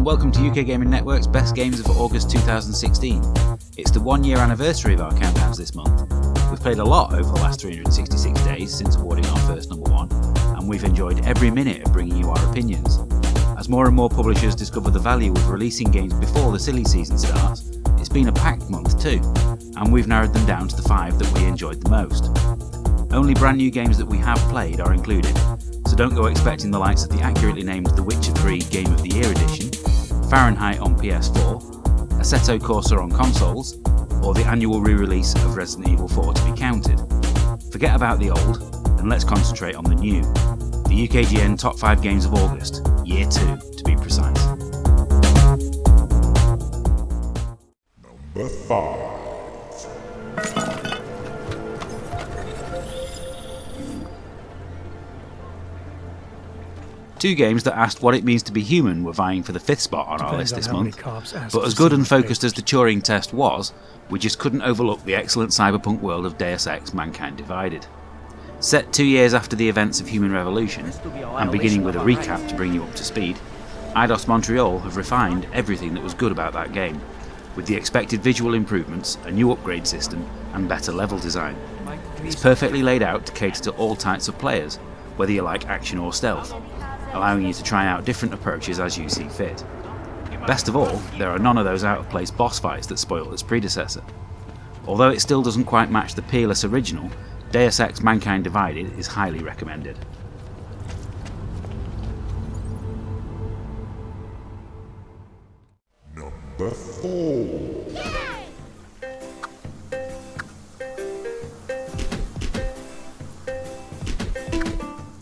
and welcome to UK Gaming Network's Best Games of August 2016. It's the 1 year anniversary of our countdowns this month. We've played a lot over the last 366 days since awarding our first number one, and we've enjoyed every minute of bringing you our opinions. As more and more publishers discover the value of releasing games before the silly season starts, it's been a packed month too, and we've narrowed them down to the 5 that we enjoyed the most. Only brand new games that we have played are included, so don't go expecting the likes of the accurately named The Witcher 3 Game of the Year edition, Fahrenheit on PS4, Assetto Corsa on consoles, or the annual re-release of Resident Evil 4 to be counted. Forget about the old, and let's concentrate on the new. The UKGN Top 5 Games of August, Year 2 to be precise. Number 5. Two games that asked what it means to be human were vying for the 5th spot on our list this month, but as good and focused as the Turing test was, we just couldn't overlook the excellent cyberpunk world of Deus Ex: Mankind Divided. Set 2 years after the events of Human Revolution, and beginning with a recap to bring you up to speed, Eidos Montreal have refined everything that was good about that game, with the expected visual improvements, a new upgrade system, and better level design. It's perfectly laid out to cater to all types of players, whether you like action or stealth, allowing you to try out different approaches as you see fit. Best of all, there are none of those out-of-place boss fights that spoiled its predecessor. Although it still doesn't quite match the peerless original, Deus Ex: Mankind Divided is highly recommended. Number 4.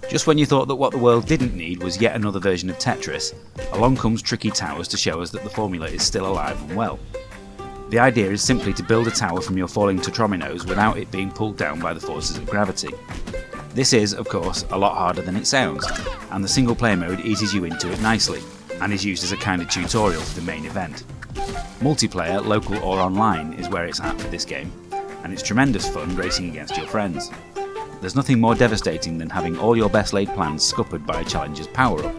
Just when you thought that what the world didn't need was yet another version of Tetris, along comes Tricky Towers to show us that the formula is still alive and well. The idea is simply to build a tower from your falling tetrominos without it being pulled down by the forces of gravity. This is, of course, a lot harder than it sounds, and the single player mode eases you into it nicely, and is used as a kind of tutorial for the main event. Multiplayer, local or online, is where it's at for this game, and it's tremendous fun racing against your friends. There's nothing more devastating than having all your best laid plans scuppered by a challenger's power-up.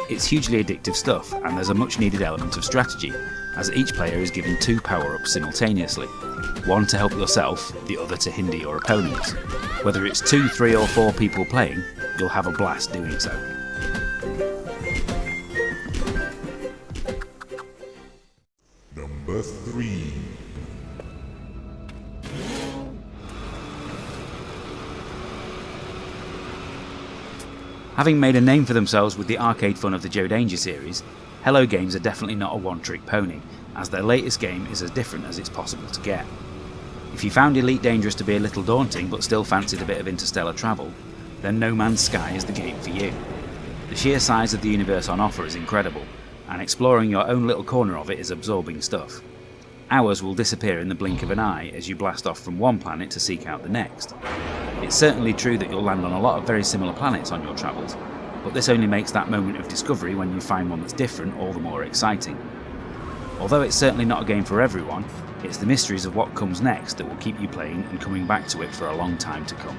It's hugely addictive stuff, and there's a much needed element of strategy, as each player is given 2 power-ups simultaneously, one to help yourself, the other to hinder your opponents. Whether it's 2, 3 or 4 people playing, you'll have a blast doing so. Number 3. Having made a name for themselves with the arcade fun of the Joe Danger series, Hello Games are definitely not a one-trick pony, as their latest game is as different as it's possible to get. If you found Elite Dangerous to be a little daunting but still fancied a bit of interstellar travel, then No Man's Sky is the game for you. The sheer size of the universe on offer is incredible, and exploring your own little corner of it is absorbing stuff. Hours will disappear in the blink of an eye as you blast off from one planet to seek out the next. It's certainly true that you'll land on a lot of very similar planets on your travels, but this only makes that moment of discovery when you find one that's different all the more exciting. Although it's certainly not a game for everyone, it's the mysteries of what comes next that will keep you playing and coming back to it for a long time to come.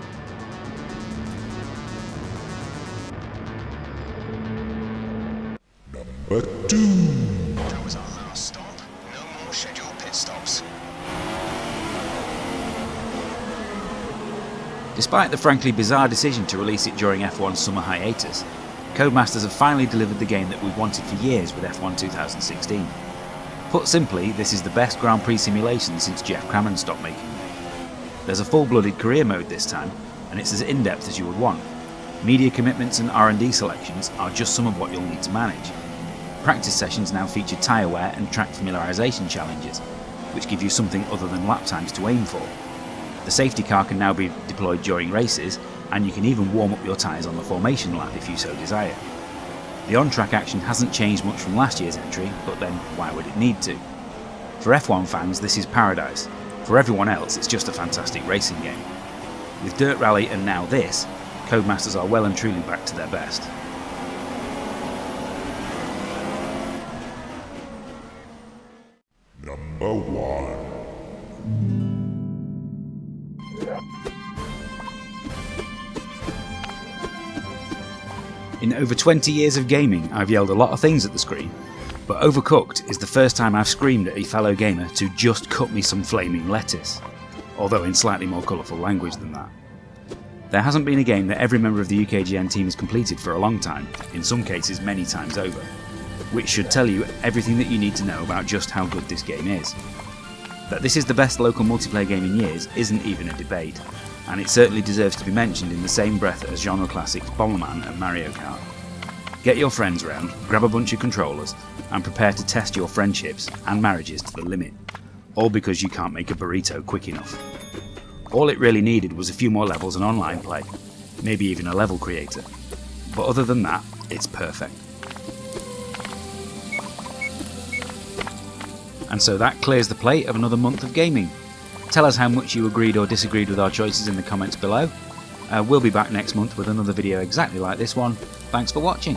Number 2. That was our last stop. No more scheduled pit stops. Despite the frankly bizarre decision to release it during F1's summer hiatus, Codemasters have finally delivered the game that we've wanted for years with F1 2016. Put simply, this is the best Grand Prix simulation since Jeff Cameron stopped making them. There's a full-blooded career mode this time, and it's as in-depth as you would want. Media commitments and R&D selections are just some of what you'll need to manage. Practice sessions now feature tyre wear and track familiarisation challenges, which give you something other than lap times to aim for. The safety car can now be deployed during races, and you can even warm up your tyres on the formation lap if you so desire. The on-track action hasn't changed much from last year's entry, but then why would it need to? For F1 fans, this is paradise. For everyone else, it's just a fantastic racing game. With Dirt Rally and now this, Codemasters are well and truly back to their best. Number 1. In over 20 years of gaming, I've yelled a lot of things at the screen, But Overcooked is the first time I've screamed at a fellow gamer to just cut me some flaming lettuce, although in slightly more colourful language than that. There hasn't been a game that every member of the UKGN team has completed for a long time, in some cases many times over, which should tell you everything that you need to know about just how good this game is. That this is the best local multiplayer game in years isn't even a debate, and it certainly deserves to be mentioned in the same breath as genre classics Bomberman and Mario Kart. Get your friends round, grab a bunch of controllers, and prepare to test your friendships and marriages to the limit, all because you can't make a burrito quick enough. All it really needed was a few more levels and online play, maybe even a level creator, but other than that, it's perfect. And so that clears the plate of another month of gaming. Tell us how much you agreed or disagreed with our choices in the comments below. We'll be back next month with another video exactly like this one. Thanks for watching.